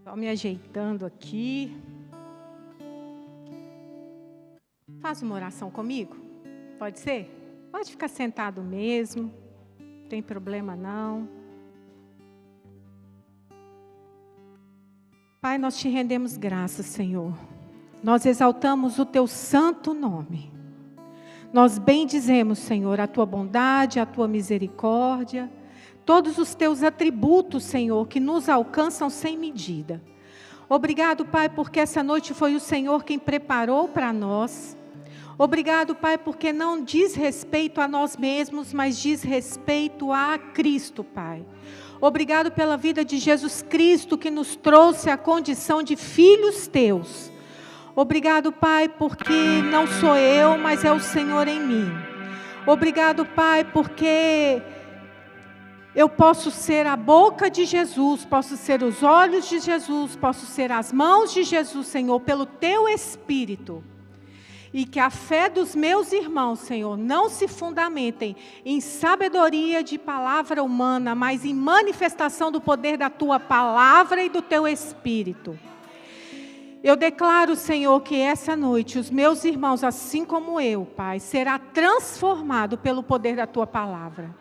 Estou me ajeitando aqui. Faz uma oração comigo? Pode ser? Pode ficar sentado mesmo. Não tem problema não. Pai, nós te rendemos graças, Senhor. Nós exaltamos o teu santo nome. Nós bendizemos, Senhor, a tua bondade, a tua misericórdia, todos os teus atributos, Senhor, que nos alcançam sem medida. Obrigado, Pai, porque essa noite foi o Senhor quem preparou para nós. Obrigado, Pai, porque não diz respeito a nós mesmos, mas diz respeito a Cristo, Pai. Obrigado pela vida de Jesus Cristo, que nos trouxe a condição de filhos teus. Obrigado, Pai, porque não sou eu, mas é o Senhor em mim. Obrigado, Pai, porque eu posso ser a boca de Jesus, posso ser os olhos de Jesus, posso ser as mãos de Jesus, Senhor, pelo teu Espírito. E que a fé dos meus irmãos, Senhor, não se fundamentem em sabedoria de palavra humana, mas em manifestação do poder da tua palavra e do teu Espírito. Eu declaro, Senhor, que essa noite os meus irmãos, assim como eu, Pai, será transformado pelo poder da tua palavra.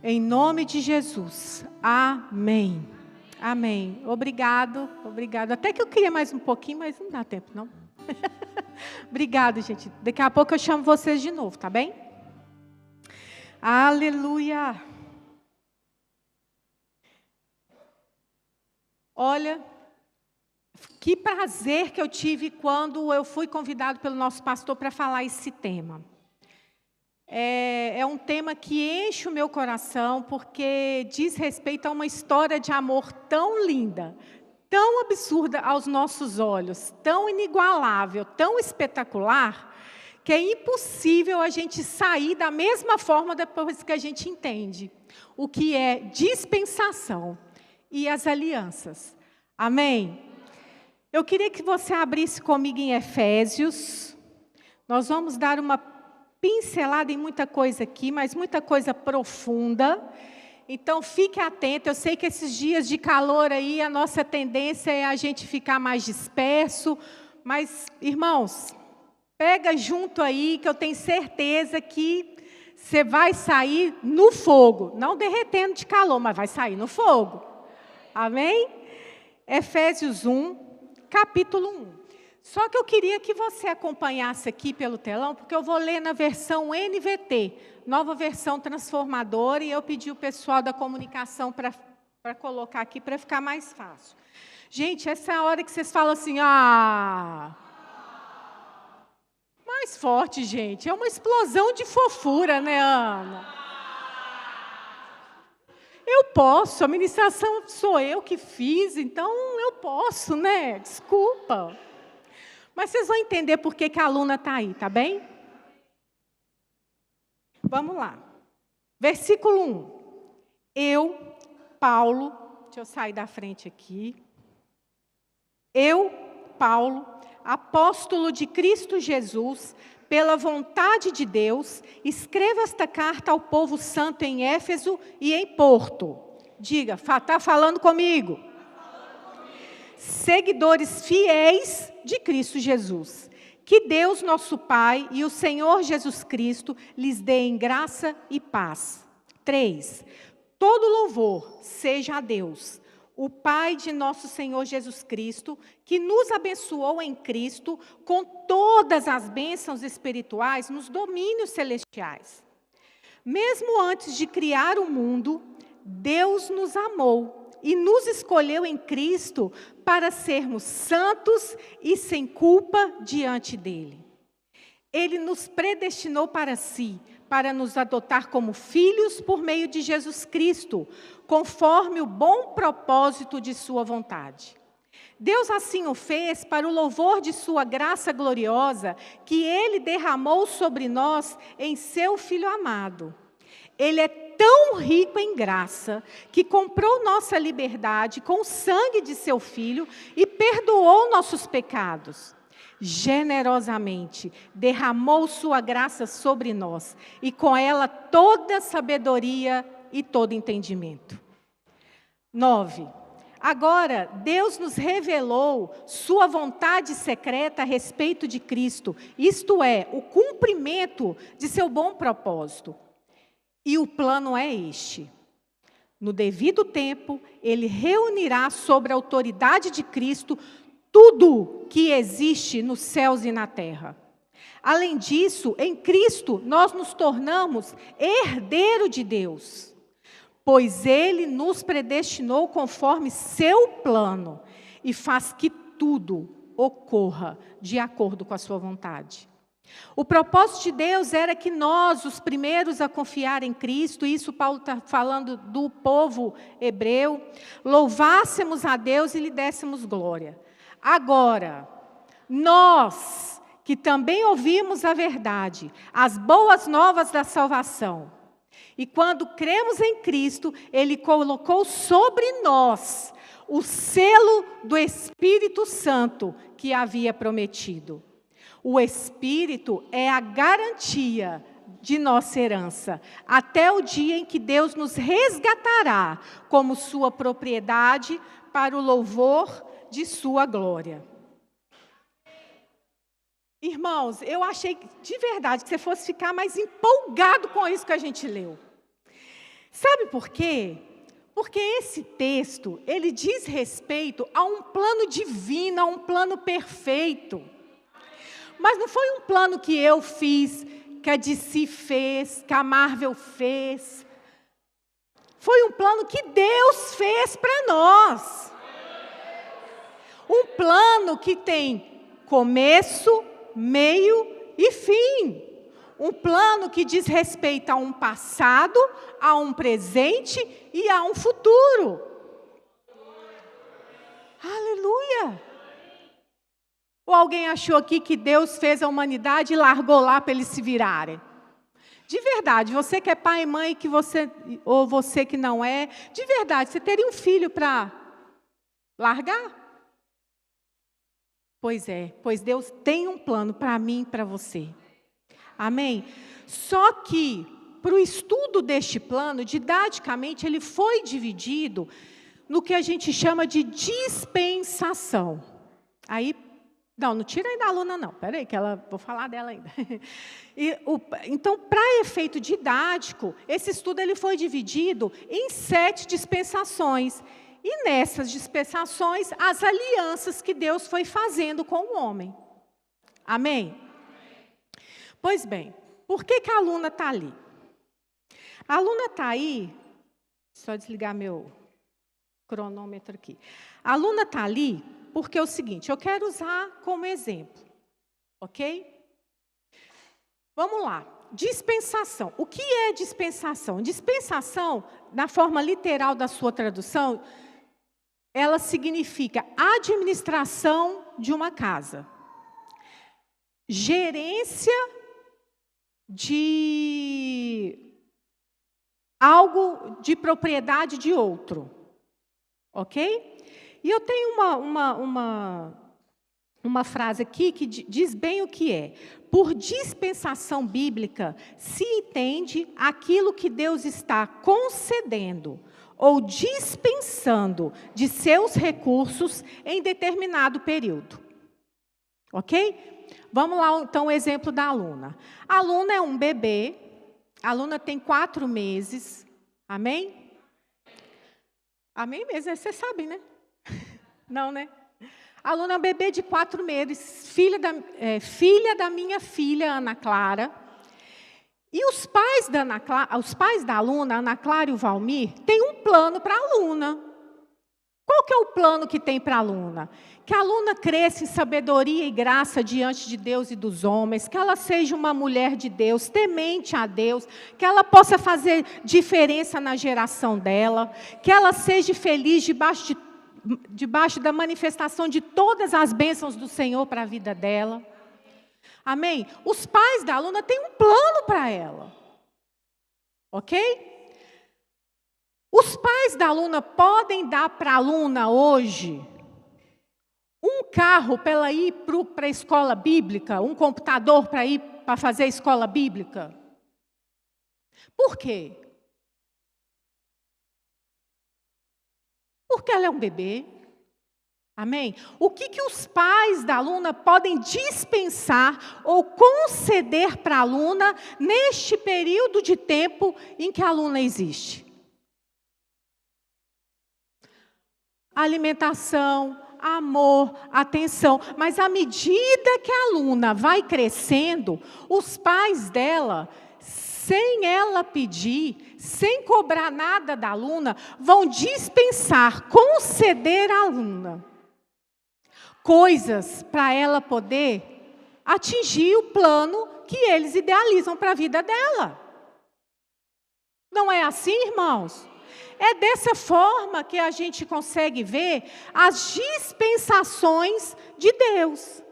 Em nome de Jesus. Amém. Amém. Obrigado. Até que eu queria mais um pouquinho, mas não dá tempo, não. Obrigado, gente. Daqui a pouco eu chamo vocês de novo, tá bem? Aleluia. Olha, que prazer que eu tive quando eu fui convidado pelo nosso pastor para falar esse tema. É um tema que enche o meu coração, porque diz respeito a uma história de amor tão linda, tão absurda aos nossos olhos, tão inigualável, tão espetacular, que é impossível a gente sair da mesma forma depois que a gente entende o que é dispensação e as alianças. Amém? Eu queria que você abrisse comigo em Efésios. Nós vamos dar uma pincelada em muita coisa aqui, mas muita coisa profunda. Então, fique atento. Eu sei que esses dias de calor aí, a nossa tendência é a gente ficar mais disperso. Mas, irmãos, pega junto aí, que eu tenho certeza que você vai sair no fogo. Não derretendo de calor, mas vai sair no fogo. Amém? Efésios 1, capítulo 1. Só que eu queria que você acompanhasse aqui pelo telão, porque eu vou ler na versão NVT, nova versão transformadora, e eu pedi o pessoal da comunicação para colocar aqui, para ficar mais fácil. Gente, essa é a hora que vocês falam assim, mais forte, gente, é uma explosão de fofura, né, Ana? Eu posso, a ministração sou eu que fiz, então eu posso, né? Desculpa. Mas vocês vão entender por que a aluna está aí, tá bem? Vamos lá. Versículo 1. Eu, Paulo, deixa eu sair da frente aqui. Eu, Paulo, apóstolo de Cristo Jesus, pela vontade de Deus, escrevo esta carta ao povo santo em Éfeso e em Porto. Diga, está falando comigo? Seguidores fiéis de Cristo Jesus. Que Deus, nosso Pai, e o Senhor Jesus Cristo lhes deem graça e paz. 3. Todo louvor seja a Deus, o Pai de nosso Senhor Jesus Cristo, que nos abençoou em Cristo com todas as bênçãos espirituais nos domínios celestiais. Mesmo antes de criar o mundo, Deus nos amou e nos escolheu em Cristo para sermos santos e sem culpa diante dele. Ele nos predestinou para si, para nos adotar como filhos por meio de Jesus Cristo, conforme o bom propósito de sua vontade. Deus assim o fez para o louvor de sua graça gloriosa, que ele derramou sobre nós em seu Filho amado. Ele é tão rico em graça, que comprou nossa liberdade com o sangue de seu Filho e perdoou nossos pecados. Generosamente derramou sua graça sobre nós, e com ela toda sabedoria e todo entendimento. 9. Agora, Deus nos revelou sua vontade secreta a respeito de Cristo, isto é, o cumprimento de seu bom propósito. E o plano é este: no devido tempo, Ele reunirá sobre a autoridade de Cristo tudo que existe nos céus e na terra. Além disso, em Cristo, nós nos tornamos herdeiro de Deus, pois Ele nos predestinou conforme seu plano e faz que tudo ocorra de acordo com a sua vontade. O propósito de Deus era que nós, os primeiros a confiar em Cristo, isso Paulo está falando do povo hebreu, louvássemos a Deus e lhe dessemos glória. Agora, nós que também ouvimos a verdade, as boas novas da salvação, e quando cremos em Cristo, Ele colocou sobre nós o selo do Espírito Santo que havia prometido. O Espírito é a garantia de nossa herança, até o dia em que Deus nos resgatará como sua propriedade para o louvor de sua glória. Irmãos, eu achei de verdade que você fosse ficar mais empolgado com isso que a gente leu. Sabe por quê? Porque esse texto, ele diz respeito a um plano divino, a um plano perfeito. Mas não foi um plano que eu fiz, que a DC fez, que a Marvel fez. Foi um plano que Deus fez para nós. Um plano que tem começo, meio e fim. Um plano que diz respeito a um passado, a um presente e a um futuro. Aleluia! Ou alguém achou aqui que Deus fez a humanidade e largou lá para eles se virarem? De verdade, você que é pai e mãe, ou você que não é, de verdade, você teria um filho para largar? Pois é, pois Deus tem um plano para mim e para você. Amém? Só que, para o estudo deste plano, didaticamente, ele foi dividido no que a gente chama de dispensação. Aí, não tira aí da aluna não, peraí, que vou falar dela ainda. Então, para efeito didático, esse estudo ele foi dividido em 7 dispensações. E nessas dispensações, as alianças que Deus foi fazendo com o homem. Amém? Pois bem, por que a aluna está ali? A aluna está aí, só desligar meu cronômetro aqui. A aluna está ali porque é o seguinte, eu quero usar como exemplo, ok? Vamos lá, dispensação. O que é dispensação? Dispensação, na forma literal da sua tradução, ela significa administração de uma casa, gerência de algo de propriedade de outro, ok? E eu tenho uma frase aqui que diz bem o que é. Por dispensação bíblica, se entende aquilo que Deus está concedendo ou dispensando de seus recursos em determinado período. Ok? Vamos lá, então, o exemplo da aluna. A aluna é um bebê, a aluna tem 4 meses, amém? Amém mesmo, vocês sabem, né? Não, né? A aluna é um bebê de 4 meses, filha da minha filha, Ana Clara. E os pais da aluna, Ana Clara e o Valmir, têm um plano para a aluna. Qual que é o plano que tem para a aluna? Que a aluna cresça em sabedoria e graça diante de Deus e dos homens, que ela seja uma mulher de Deus, temente a Deus, que ela possa fazer diferença na geração dela, que ela seja feliz debaixo da manifestação de todas as bênçãos do Senhor para a vida dela. Amém? Os pais da aluna têm um plano para ela. Ok? Os pais da aluna podem dar para a aluna hoje um carro para ela ir para a escola bíblica, um computador para ir para fazer a escola bíblica? Por quê? Por porque ela é um bebê. Amém? O que os pais da aluna podem dispensar ou conceder para a aluna neste período de tempo em que a aluna existe? Alimentação, amor, atenção. Mas à medida que a aluna vai crescendo, os pais dela, sem ela pedir, sem cobrar nada da aluna, vão dispensar, conceder à aluna coisas para ela poder atingir o plano que eles idealizam para a vida dela. Não é assim, irmãos? É dessa forma que a gente consegue ver as dispensações de Deus.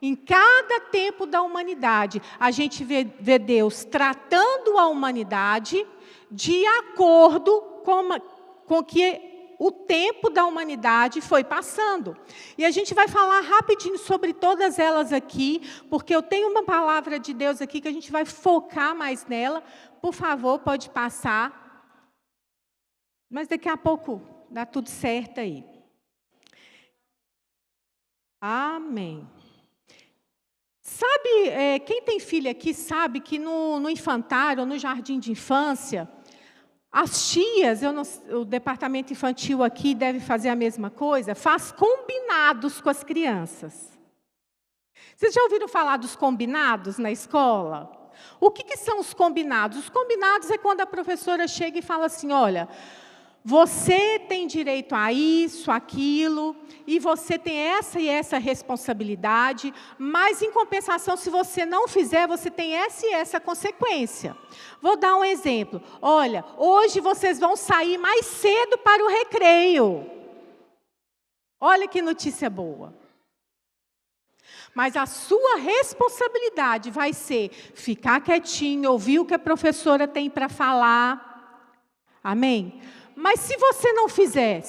Em cada tempo da humanidade, a gente vê Deus tratando a humanidade de acordo com que o tempo da humanidade foi passando. E a gente vai falar rapidinho sobre todas elas aqui, porque eu tenho uma palavra de Deus aqui que a gente vai focar mais nela. Por favor, pode passar. Mas daqui a pouco dá tudo certo aí. Amém. Sabe, quem tem filho aqui sabe que no infantário, no jardim de infância, as tias, o departamento infantil aqui deve fazer a mesma coisa, faz combinados com as crianças. Vocês já ouviram falar dos combinados na escola? O que são os combinados? Os combinados é quando a professora chega e fala assim, olha, você tem direito a isso, aquilo, e você tem essa e essa responsabilidade, mas, em compensação, se você não fizer, você tem essa e essa consequência. Vou dar um exemplo. Olha, hoje vocês vão sair mais cedo para o recreio. Olha que notícia boa. Mas a sua responsabilidade vai ser ficar quietinho, ouvir o que a professora tem para falar. Amém? Mas se você não fizer,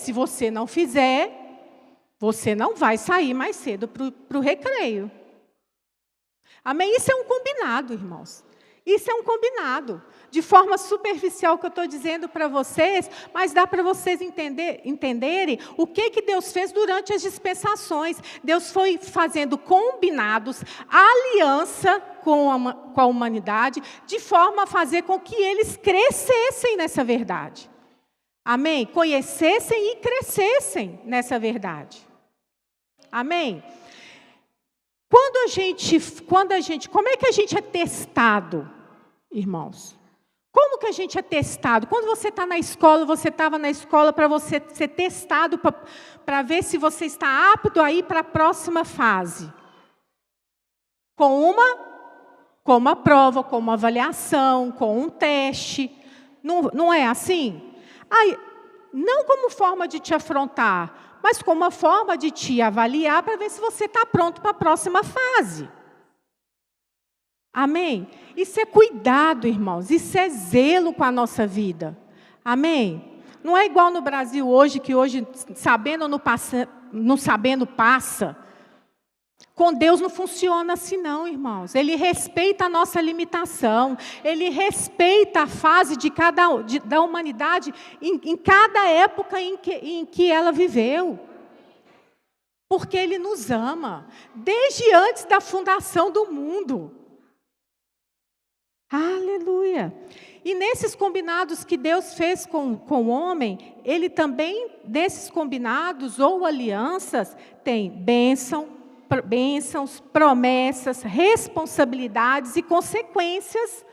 você não vai sair mais cedo para o recreio. Amém? Isso é um combinado, irmãos. Isso é um combinado. De forma superficial que eu estou dizendo para vocês, mas dá para vocês entenderem o que Deus fez durante as dispensações. Deus foi fazendo combinados, aliança com a humanidade, de forma a fazer com que eles crescessem nessa verdade. Amém? Conhecessem e crescessem nessa verdade. Amém? Como é que a gente é testado, irmãos? Como que a gente é testado? Quando você está na escola, você estava na escola para você ser testado, para ver se você está apto a ir para a próxima fase. Com uma prova, com uma avaliação, com um teste. Não é assim? Não como forma de te afrontar, mas como uma forma de te avaliar para ver se você está pronto para a próxima fase. Amém? Isso é cuidado, irmãos. Isso é zelo com a nossa vida. Amém? Não é igual no Brasil hoje, que hoje, sabendo ou não sabendo, passa. Com Deus não funciona assim não, irmãos. Ele respeita a nossa limitação. Ele respeita a fase da humanidade em cada época em que ela viveu. Porque Ele nos ama. Desde antes da fundação do mundo. Aleluia. E nesses combinados que Deus fez com o homem, Ele também, desses combinados ou alianças, tem bênçãos, promessas, responsabilidades e consequências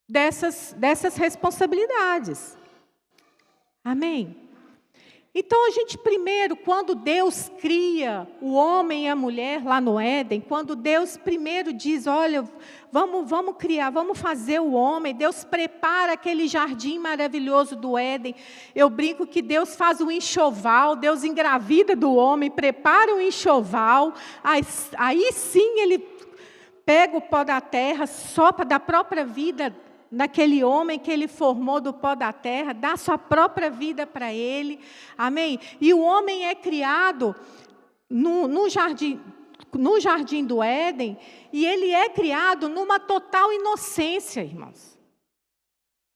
dessas responsabilidades. Amém? Então, a gente primeiro, quando Deus cria o homem e a mulher lá no Éden, quando Deus primeiro diz, olha, vamos criar, vamos fazer o homem, Deus prepara aquele jardim maravilhoso do Éden. Eu brinco que Deus faz o enxoval, Deus engravida do homem, prepara o enxoval, aí sim Ele pega o pó da terra, sopra da própria vida naquele homem que Ele formou do pó da terra, dá sua própria vida para ele, amém? E o homem é criado no jardim do Éden, e ele é criado numa total inocência, irmãos.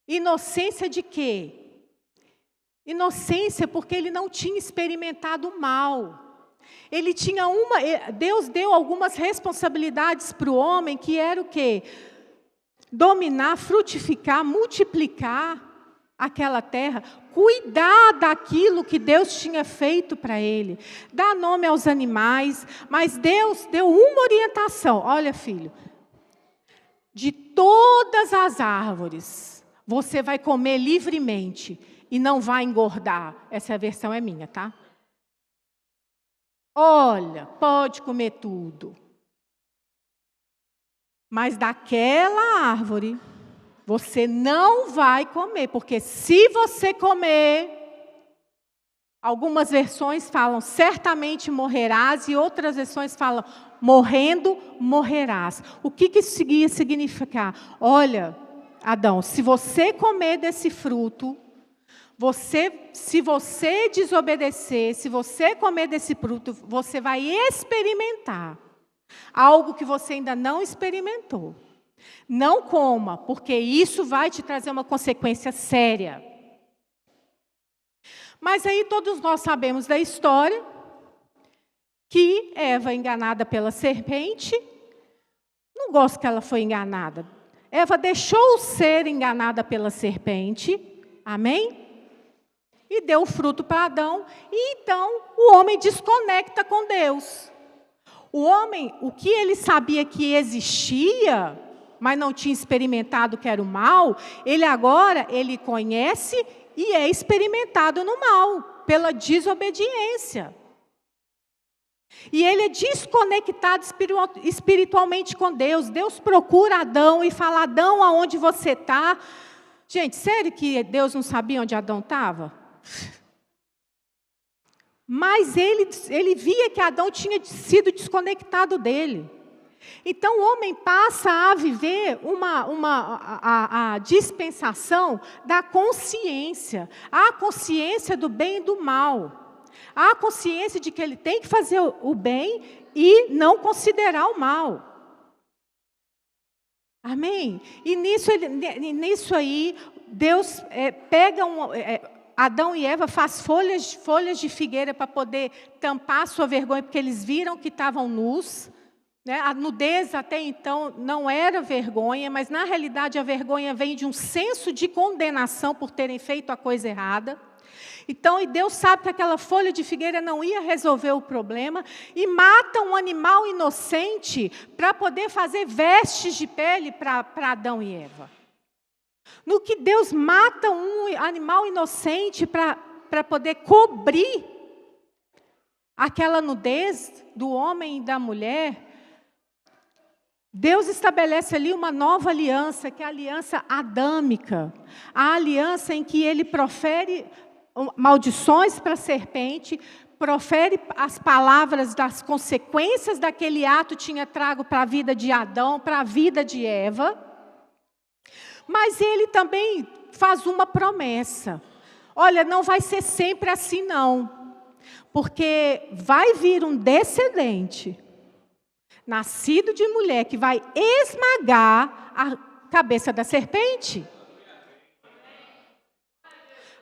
Inocência de quê? Inocência porque ele não tinha experimentado o mal. Ele tinha Deus deu algumas responsabilidades para o homem, que era o quê? Dominar, frutificar, multiplicar aquela terra, cuidar daquilo que Deus tinha feito para ele, dar nome aos animais, mas Deus deu uma orientação: olha, filho, de todas as árvores, você vai comer livremente e não vai engordar. Essa versão é minha, tá? Olha, pode comer tudo. Mas daquela árvore, você não vai comer, porque se você comer, algumas versões falam, certamente morrerás, e outras versões falam, morrendo, morrerás. O que isso ia significar? Olha, Adão, se você comer desse fruto, se você desobedecer, se você comer desse fruto, você vai experimentar algo que você ainda não experimentou. Não coma, porque isso vai te trazer uma consequência séria. Mas aí todos nós sabemos da história que Eva, enganada pela serpente, não gosto que ela foi enganada. Eva deixou ser enganada pela serpente, amém? E deu o fruto para Adão, e então o homem desconecta com Deus. O homem, o que ele sabia que existia, mas não tinha experimentado que era o mal, ele conhece e é experimentado no mal, pela desobediência. E ele é desconectado espiritualmente com Deus. Deus procura Adão e fala, Adão, aonde você está? Gente, sério que Deus não sabia onde Adão estava? Mas ele via que Adão tinha sido desconectado dele. Então o homem passa a viver a dispensação da consciência. A consciência do bem e do mal. A consciência de que ele tem que fazer o bem e não considerar o mal. Amém? E nisso aí, Deus pega Adão e Eva faz folhas de figueira para poder tampar a sua vergonha, porque eles viram que estavam nus. Né? A nudez até então não era vergonha, mas na realidade a vergonha vem de um senso de condenação por terem feito a coisa errada. Então, e Deus sabe que aquela folha de figueira não ia resolver o problema, e mata um animal inocente para poder fazer vestes de pele para Adão e Eva. No que Deus mata um animal inocente para poder cobrir aquela nudez do homem e da mulher, Deus estabelece ali uma nova aliança, que é a aliança adâmica, a aliança em que ele profere maldições para a serpente, profere as palavras das consequências daquele ato tinha trago para a vida de Adão, para a vida de Eva. Mas ele também faz uma promessa. Olha, não vai ser sempre assim não, porque vai vir um descendente, nascido de mulher, que vai esmagar a cabeça da serpente.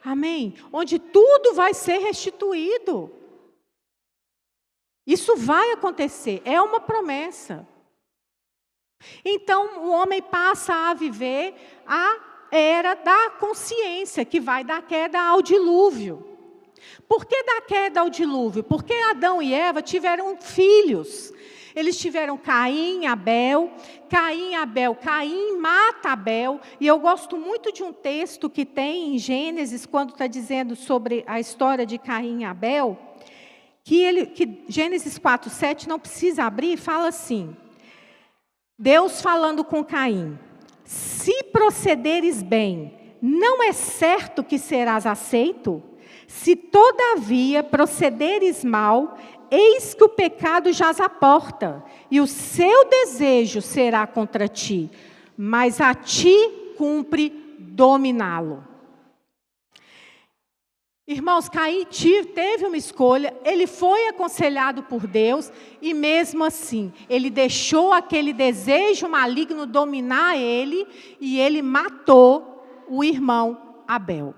Amém? Onde tudo vai ser restituído. Isso vai acontecer, é uma promessa. Então, o homem passa a viver a era da consciência, que vai da queda ao dilúvio. Por que da queda ao dilúvio? Porque Adão e Eva tiveram filhos. Eles tiveram Caim, Abel. Caim mata Abel. E eu gosto muito de um texto que tem em Gênesis, quando está dizendo sobre a história de Caim e Abel, que Gênesis 4:7, não precisa abrir, fala assim, Deus falando com Caim, se procederes bem, não é certo que serás aceito? Se todavia procederes mal, eis que o pecado jaz à porta, e o seu desejo será contra ti, mas a ti cumpre dominá-lo. Irmãos, Caim teve uma escolha, ele foi aconselhado por Deus, e mesmo assim, ele deixou aquele desejo maligno dominar ele, e ele matou o irmão Abel.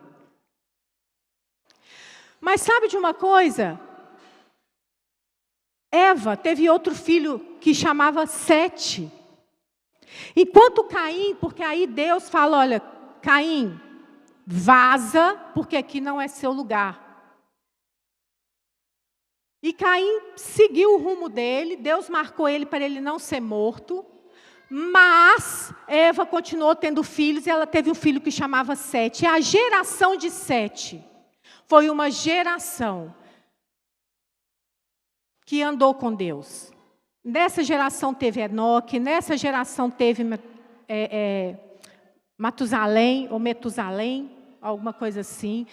Mas sabe de uma coisa? Eva teve outro filho que chamava Sete. Enquanto Caim, porque aí Deus fala, olha, Caim, vaza, porque aqui não é seu lugar. E Caim seguiu o rumo dele, Deus marcou ele para ele não ser morto, mas Eva continuou tendo filhos e ela teve um filho que chamava Sete. E a geração de Sete foi uma geração que andou com Deus. Nessa geração teve Enoque, nessa geração teve Matusalém, ou Metusalém, alguma coisa assim.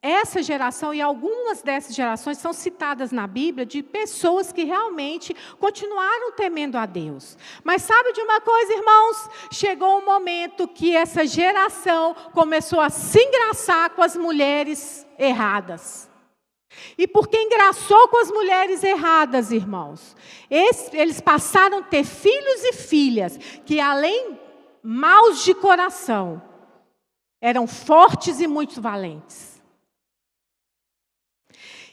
Essa geração e algumas dessas gerações são citadas na Bíblia de pessoas que realmente continuaram temendo a Deus. Mas sabe de uma coisa, irmãos? Chegou um momento que essa geração começou a se engraçar com as mulheres erradas. E porque engraçou com as mulheres erradas, irmãos, eles passaram a ter filhos e filhas que, além maus de coração, eram fortes e muito valentes.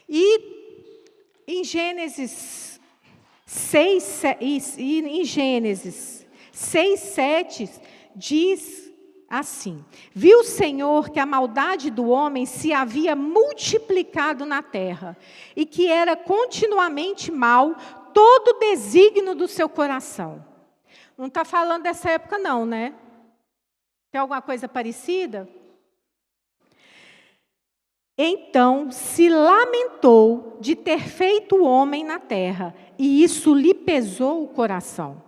E em Gênesis 6, 7, diz assim: viu o Senhor que a maldade do homem se havia multiplicado na terra, e que era continuamente mal todo o desígnio do seu coração. Não está falando dessa época não, né? Tem alguma coisa parecida? Então se lamentou de ter feito o homem na terra, e isso lhe pesou o coração.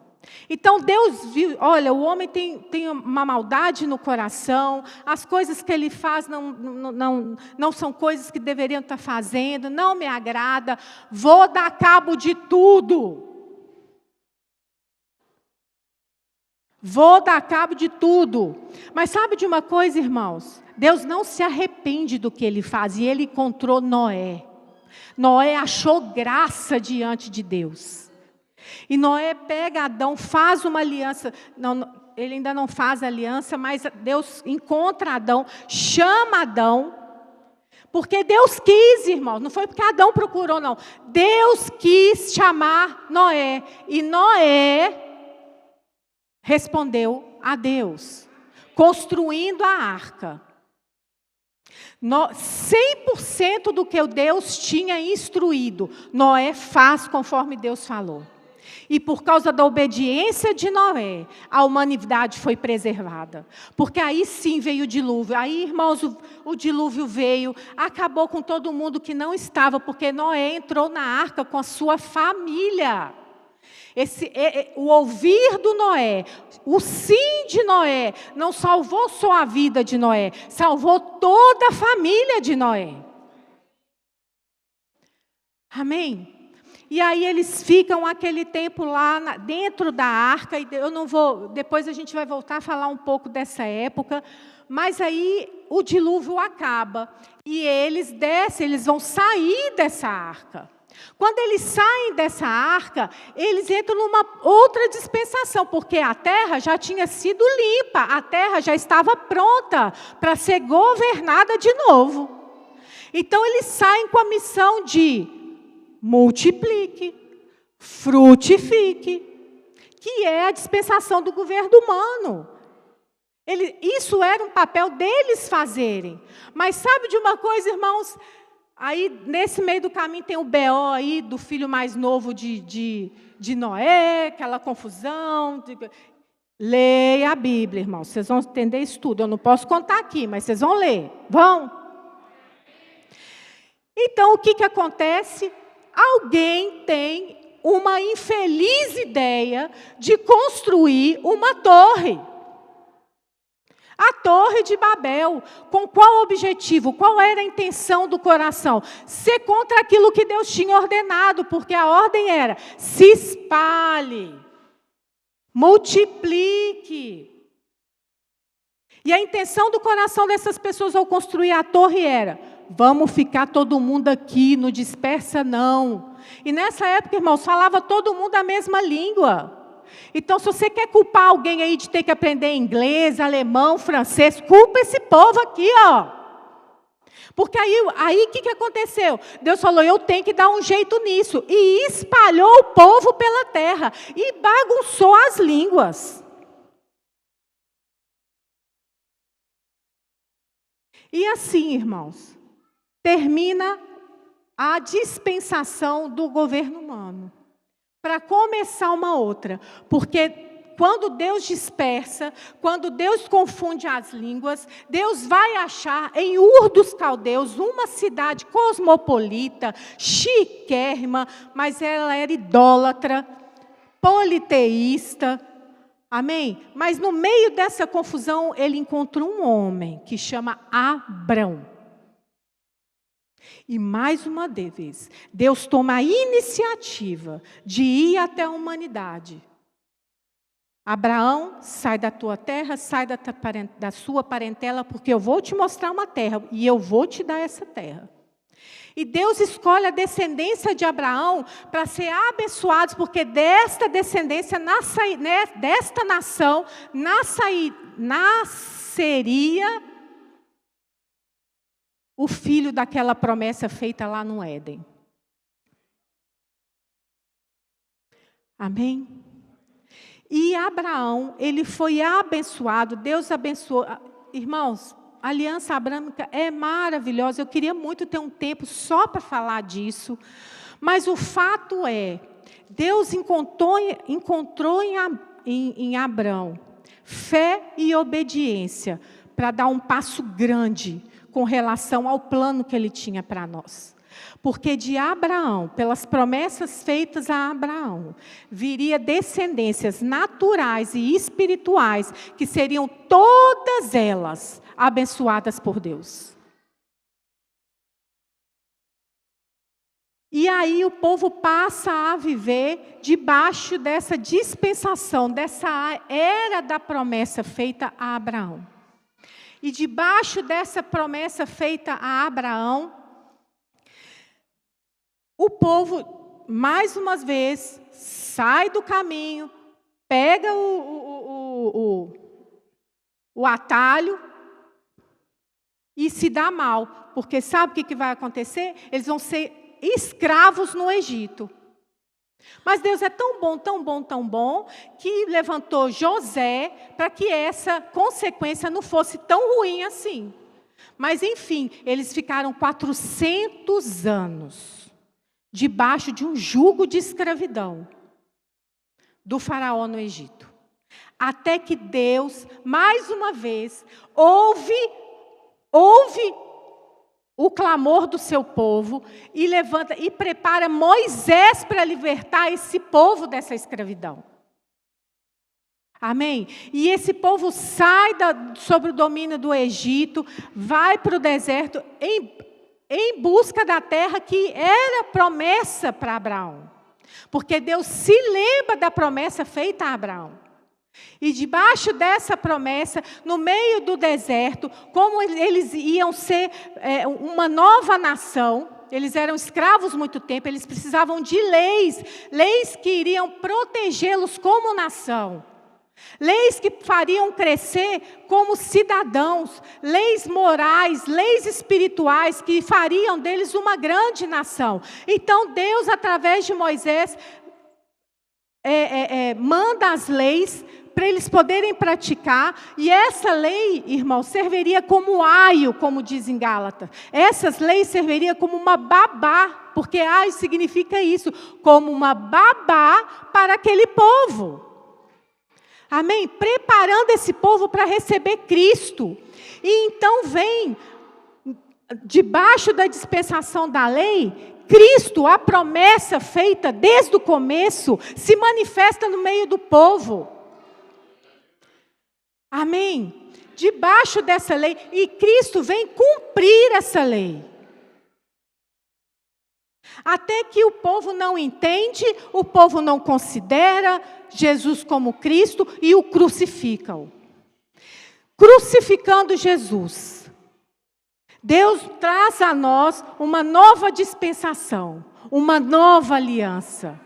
Então Deus viu, olha, o homem tem uma maldade no coração, as coisas que ele faz não são coisas que deveriam estar fazendo, não me agrada, vou dar cabo de tudo. Vou dar cabo de tudo. Mas sabe de uma coisa, irmãos? Deus não se arrepende do que ele faz, e ele encontrou Noé. Noé achou graça diante de Deus. E Noé pega Adão, faz uma aliança. Não, ele ainda não faz aliança, mas Deus encontra Adão, chama Adão. Porque Deus quis, irmãos, não foi porque Adão procurou, não. Deus quis chamar Noé. E Noé respondeu a Deus, construindo a arca. 100% do que Deus tinha instruído, Noé faz conforme Deus falou. E por causa da obediência de Noé, a humanidade foi preservada. Porque aí sim veio o dilúvio. Aí, irmãos, o dilúvio veio, acabou com todo mundo que não estava, porque Noé entrou na arca com a sua família. O ouvir do Noé, o sim de Noé, não salvou só a vida de Noé, salvou toda a família de Noé. Amém? E aí eles ficam aquele tempo lá dentro da arca, e eu não vou, depois a gente vai voltar a falar um pouco dessa época, mas aí o dilúvio acaba, e eles descem, eles vão sair dessa arca. Quando eles saem dessa arca, eles entram numa outra dispensação, porque a terra já tinha sido limpa, a terra já estava pronta para ser governada de novo. Então eles saem com a missão de multiplique, frutifique, que é a dispensação do governo humano. Isso era um papel deles fazerem. Mas sabe de uma coisa, irmãos? Aí, nesse meio do caminho, tem o B.O. aí do filho mais novo de Noé, aquela confusão. Leia a Bíblia, irmãos. Vocês vão entender isso tudo. Eu não posso contar aqui, mas vocês vão ler. Vão? Então, o que acontece? Alguém tem uma infeliz ideia de construir uma torre. A Torre de Babel, com qual objetivo? Qual era a intenção do coração? Ser contra aquilo que Deus tinha ordenado, porque a ordem era: se espalhe, multiplique. E a intenção do coração dessas pessoas ao construir a torre era: vamos ficar todo mundo aqui, não dispersa não. E nessa época, irmãos, falava todo mundo a mesma língua. Então, se você quer culpar alguém aí de ter que aprender inglês, alemão, francês, culpa esse povo aqui, ó. Porque aí o que aconteceu? Deus falou, eu tenho que dar um jeito nisso. E espalhou o povo pela terra. E bagunçou as línguas. E assim, irmãos, termina a dispensação do governo humano. Para começar uma outra. Porque quando Deus dispersa, quando Deus confunde as línguas, Deus vai achar em Ur dos Caldeus uma cidade cosmopolita, chiquérrima, mas ela era idólatra, politeísta. Amém? Mas no meio dessa confusão, ele encontrou um homem que chama Abrão. E mais uma vez, Deus toma a iniciativa de ir até a humanidade. Abraão, sai da tua terra, sai da sua parentela, porque eu vou te mostrar uma terra, e eu vou te dar essa terra. E Deus escolhe a descendência de Abraão para ser abençoados, porque desta descendência, desta nação, nasceria o filho daquela promessa feita lá no Éden. Amém? E Abraão, ele foi abençoado, Deus abençoou. Irmãos, a aliança abrâmica é maravilhosa, eu queria muito ter um tempo só para falar disso, mas o fato é, Deus encontrou em Abraão fé e obediência para dar um passo grande com relação ao plano que ele tinha para nós. Porque de Abraão, pelas promessas feitas a Abraão, viria descendências naturais e espirituais, que seriam todas elas abençoadas por Deus. E aí o povo passa a viver debaixo dessa dispensação, dessa era da promessa feita a Abraão. E debaixo dessa promessa feita a Abraão, o povo, mais uma vez, sai do caminho, pega o atalho e se dá mal. Porque sabe o que vai acontecer? Eles vão ser escravos no Egito. Mas Deus é tão bom, tão bom, tão bom, que levantou José para que essa consequência não fosse tão ruim assim. Mas, enfim, eles ficaram 400 anos debaixo de um jugo de escravidão do faraó no Egito. Até que Deus, mais uma vez, ouve o clamor do seu povo e levanta e prepara Moisés para libertar esse povo dessa escravidão. Amém? E esse povo sai sobre o domínio do Egito, vai para o deserto em busca da terra que era promessa para Abraão. Porque Deus se lembra da promessa feita a Abraão. E debaixo dessa promessa, no meio do deserto, como eles iam ser uma nova nação, eles eram escravos muito tempo, eles precisavam de leis que iriam protegê-los como nação. Leis que fariam crescer como cidadãos, leis morais, leis espirituais que fariam deles uma grande nação. Então Deus, através de Moisés, manda as leis para eles poderem praticar, e essa lei, irmão, serviria como aio, como diz em Gálatas. Essas leis serviriam como uma babá, porque aio significa isso, como uma babá para aquele povo. Amém? Preparando esse povo para receber Cristo. E então vem, debaixo da dispensação da lei, Cristo, a promessa feita desde o começo, se manifesta no meio do povo. Amém? Debaixo dessa lei, e Cristo vem cumprir essa lei. Até que o povo não entende, o povo não considera Jesus como Cristo e o crucificam. Crucificando Jesus, Deus traz a nós uma nova dispensação, uma nova aliança.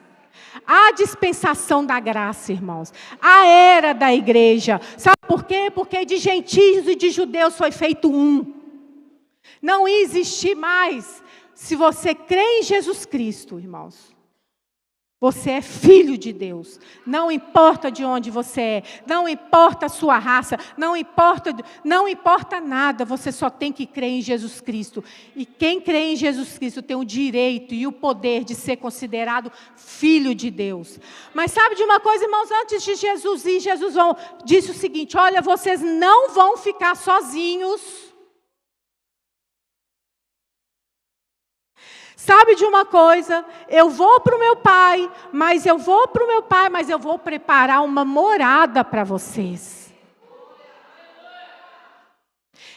A dispensação da graça, irmãos. A era da igreja. Sabe por quê? Porque de gentios e de judeus foi feito um. Não ia existir mais. Se você crê em Jesus Cristo, irmãos, você é filho de Deus. Não importa de onde você é, não importa a sua raça, não importa nada, você só tem que crer em Jesus Cristo. E quem crê em Jesus Cristo tem o direito e o poder de ser considerado filho de Deus. Mas sabe de uma coisa, irmãos, antes de Jesus ir, Jesus disse o seguinte: olha, vocês não vão ficar sozinhos. Sabe de uma coisa? Eu vou para o meu pai, mas eu vou preparar uma morada para vocês.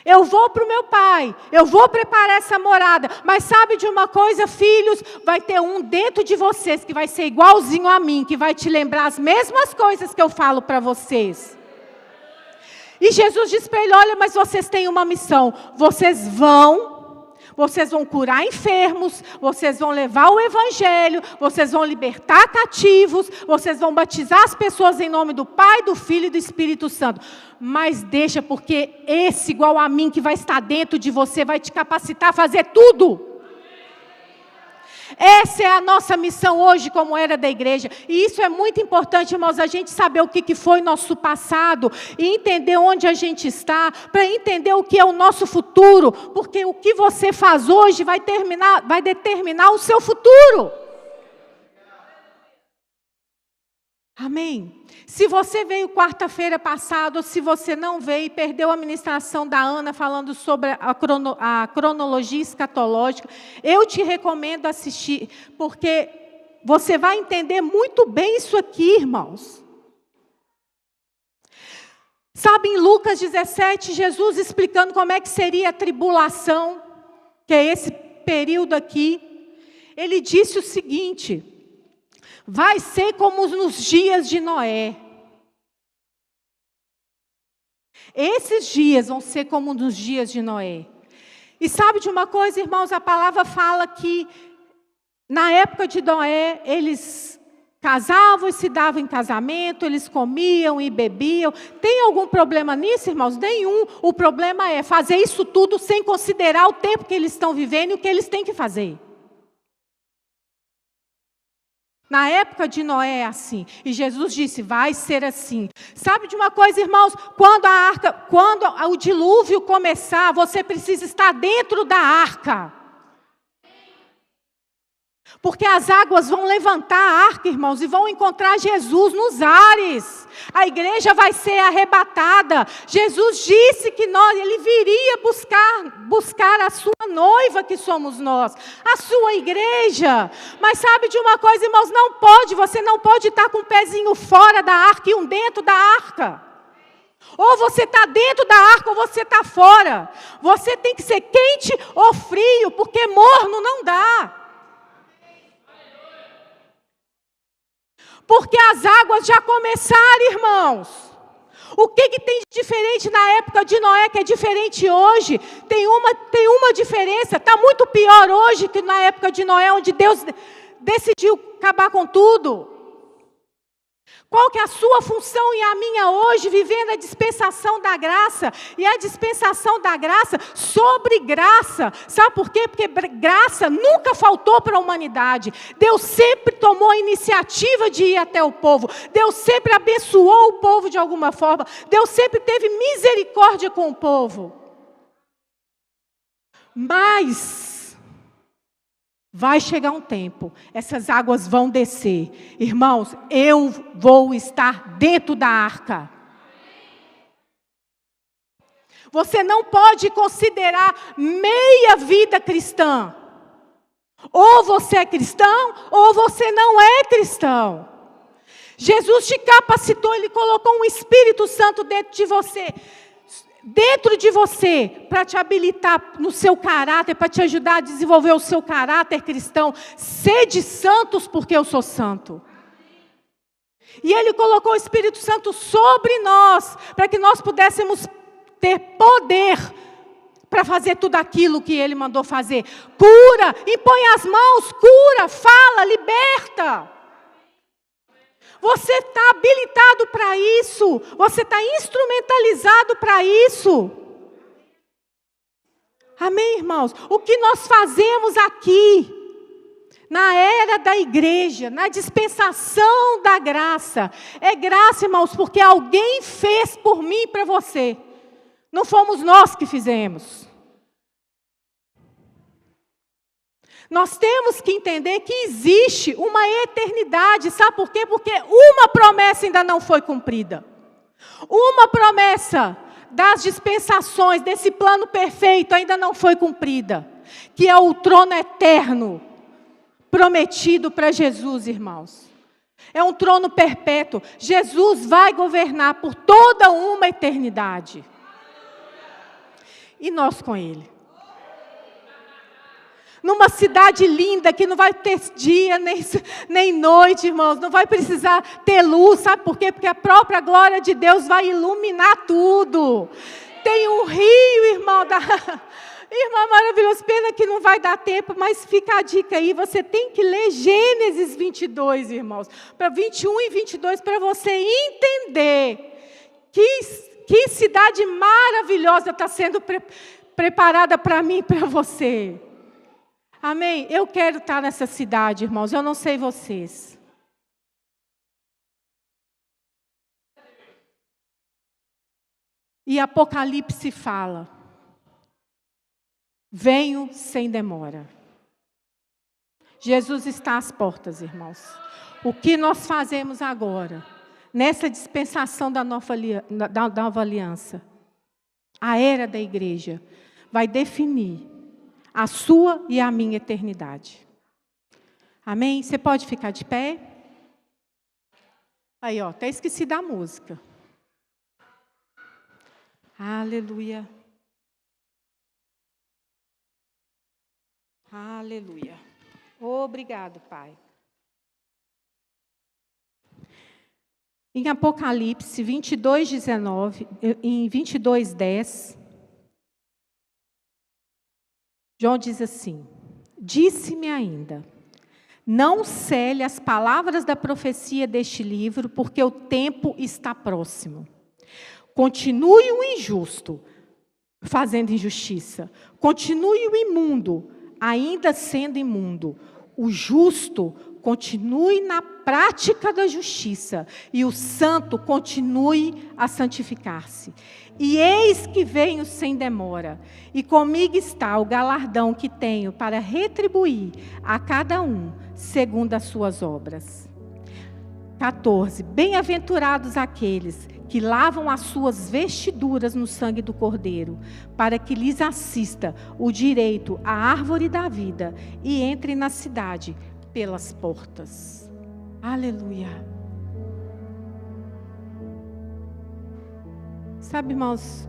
Eu vou para o meu pai, eu vou preparar essa morada, mas sabe de uma coisa, filhos? Vai ter um dentro de vocês que vai ser igualzinho a mim, que vai te lembrar as mesmas coisas que eu falo para vocês. E Jesus disse para ele: olha, mas vocês têm uma missão, vocês vão curar enfermos, vocês vão levar o evangelho, vocês vão libertar cativos, vocês vão batizar as pessoas em nome do Pai, do Filho e do Espírito Santo. Mas deixa, porque esse igual a mim que vai estar dentro de você vai te capacitar a fazer tudo. Essa é a nossa missão hoje, como era da igreja. E isso é muito importante, irmãos, a gente saber o que foi nosso passado e entender onde a gente está, para entender o que é o nosso futuro, porque o que você faz hoje vai determinar o seu futuro. Amém? Se você veio quarta-feira passada, ou se você não veio e perdeu a ministração da Ana falando sobre a cronologia escatológica, eu te recomendo assistir, porque você vai entender muito bem isso aqui, irmãos. Sabe, em Lucas 17, Jesus explicando como é que seria a tribulação, que é esse período aqui, ele disse o seguinte: vai ser como nos dias de Noé. Esses dias vão ser como nos dias de Noé. E sabe de uma coisa, irmãos? A palavra fala que na época de Noé, eles casavam e se davam em casamento, eles comiam e bebiam. Tem algum problema nisso, irmãos? Nenhum. O problema é fazer isso tudo sem considerar o tempo que eles estão vivendo e o que eles têm que fazer. Na época de Noé é assim, e Jesus disse: vai ser assim. Sabe de uma coisa, irmãos? Quando o dilúvio começar, você precisa estar dentro da arca. Porque as águas vão levantar a arca, irmãos, e vão encontrar Jesus nos ares. A igreja vai ser arrebatada. Jesus disse que ele viria buscar a sua noiva, que somos nós, a sua igreja. Mas sabe de uma coisa, irmãos? Você não pode estar com um pezinho fora da arca e um dentro da arca. Ou você está dentro da arca ou você está fora. Você tem que ser quente ou frio, porque morno não dá. Porque as águas já começaram, irmãos. O que tem de diferente na época de Noé, que é diferente hoje? Tem uma diferença. Está muito pior hoje que na época de Noé, onde Deus decidiu acabar com tudo. Qual que é a sua função e a minha hoje, vivendo a dispensação da graça? E a dispensação da graça sobre graça. Sabe por quê? Porque graça nunca faltou para a humanidade. Deus sempre tomou a iniciativa de ir até o povo. Deus sempre abençoou o povo de alguma forma. Deus sempre teve misericórdia com o povo. Mas vai chegar um tempo, essas águas vão descer. Irmãos, eu vou estar dentro da arca. Você não pode considerar meia vida cristã. Ou você é cristão, ou você não é cristão. Jesus te capacitou, Ele colocou um Espírito Santo dentro de você. Para te habilitar no seu caráter, para te ajudar a desenvolver o seu caráter cristão. Sede santos, porque eu sou santo. E Ele colocou o Espírito Santo sobre nós, para que nós pudéssemos ter poder para fazer tudo aquilo que Ele mandou fazer. Cura, impõe as mãos, cura, fala, liberta. Você está habilitado para isso. Você está instrumentalizado para isso. Amém, irmãos? O que nós fazemos aqui, na era da igreja, na dispensação da graça, é graça, irmãos, porque alguém fez por mim e para você. Não fomos nós que fizemos. Nós temos que entender que existe uma eternidade, sabe por quê? Porque uma promessa ainda não foi cumprida. Uma promessa das dispensações, desse plano perfeito, ainda não foi cumprida. Que é o trono eterno, prometido para Jesus, irmãos. É um trono perpétuo. Jesus vai governar por toda uma eternidade. E nós com Ele. Numa cidade linda, que não vai ter dia nem noite, irmãos. Não vai precisar ter luz, sabe por quê? Porque a própria glória de Deus vai iluminar tudo. Tem um rio, irmão, irmão maravilhoso. Pena que não vai dar tempo, mas fica a dica aí. Você tem que ler Gênesis 22, irmãos. Para 21 e 22, para você entender que cidade maravilhosa está sendo preparada para mim e para você. Amém? Eu quero estar nessa cidade, irmãos. Eu não sei vocês. E Apocalipse fala: venho sem demora. Jesus está às portas, irmãos. O que nós fazemos agora, nessa dispensação da nova aliança, a era da igreja, vai definir a sua e a minha eternidade. Amém? Você pode ficar de pé? Aí, ó, até esqueci da música. Aleluia. Aleluia. Obrigado, Pai. Em Apocalipse 22:19, em 22:10, João diz assim: disse-me ainda, não cele as palavras da profecia deste livro, porque o tempo está próximo. Continue o injusto, fazendo injustiça. Continue o imundo, ainda sendo imundo. O justo continue na prática da justiça, e o santo continue a santificar-se. E eis que venho sem demora, e comigo está o galardão que tenho para retribuir a cada um, segundo as suas obras. 14. Bem-aventurados aqueles que lavam as suas vestiduras no sangue do Cordeiro, para que lhes assista o direito à árvore da vida e entrem na cidade pelas portas. Aleluia. Sabe, irmãos,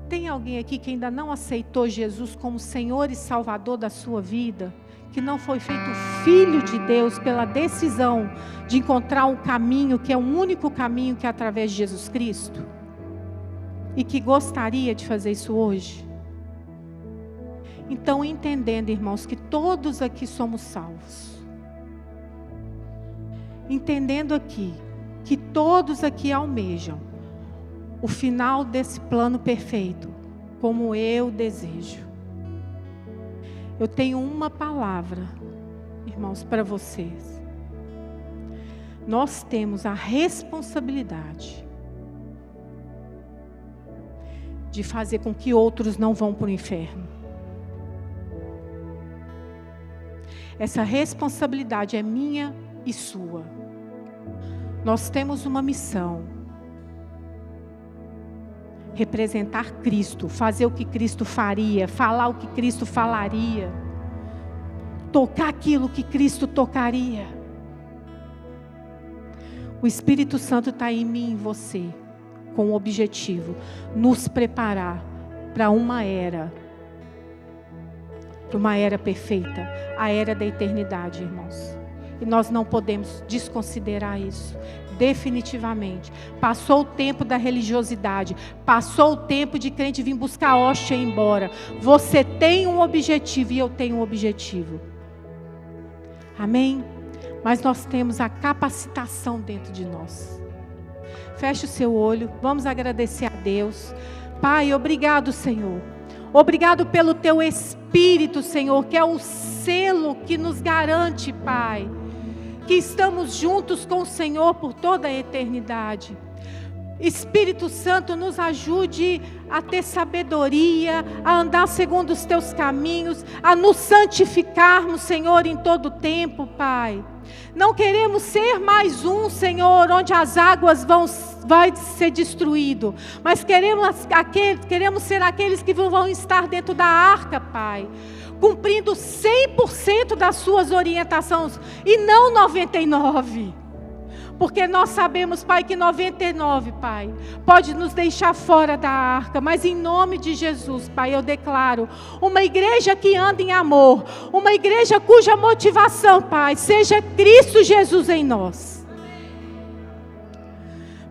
tem alguém aqui que ainda não aceitou Jesus como Senhor e Salvador da sua vida? Que não foi feito filho de Deus pela decisão de encontrar um caminho, que é o único caminho, que é através de Jesus Cristo? E que gostaria de fazer isso hoje? Então, entendendo, irmãos, que todos aqui somos salvos. Entendendo aqui, que todos aqui almejam o final desse plano perfeito, como eu desejo. Eu tenho uma palavra, irmãos, para vocês. Nós temos a responsabilidade de fazer com que outros não vão para o inferno. Essa responsabilidade é minha e sua. Nós temos uma missão: representar Cristo, fazer o que Cristo faria, falar o que Cristo falaria, tocar aquilo que Cristo tocaria. O Espírito Santo está em mim e em você, com o objetivo, nos preparar para uma era perfeita, a era da eternidade, irmãos. E nós não podemos desconsiderar isso, definitivamente. Passou o tempo da religiosidade, passou o tempo de crente vir buscar a hóstia e ir embora. Você tem um objetivo e eu tenho um objetivo. Amém? Mas nós temos a capacitação dentro de nós. Feche o seu olho, vamos agradecer a Deus. Pai, obrigado, Senhor. Obrigado pelo teu Espírito, Senhor, que é o selo que nos garante, Pai, que estamos juntos com o Senhor por toda a eternidade. Espírito Santo, nos ajude a ter sabedoria, a andar segundo os teus caminhos, a nos santificarmos, Senhor, em todo o tempo, Pai. Não queremos ser mais um, Senhor, onde as águas vai ser destruído, mas queremos ser aqueles que vão estar dentro da arca, Pai, cumprindo 100% das suas orientações e não 99%. Porque nós sabemos, Pai, que 99, Pai, pode nos deixar fora da arca. Mas em nome de Jesus, Pai, eu declaro uma igreja que anda em amor. Uma igreja cuja motivação, Pai, seja Cristo Jesus em nós.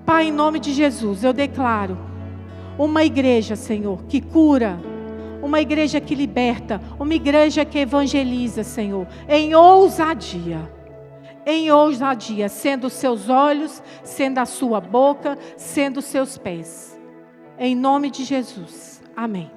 Pai, em nome de Jesus, eu declaro uma igreja, Senhor, que cura. Uma igreja que liberta. Uma igreja que evangeliza, Senhor, em ousadia. Em ousadia, sendo os seus olhos, sendo a sua boca, sendo os seus pés. Em nome de Jesus. Amém.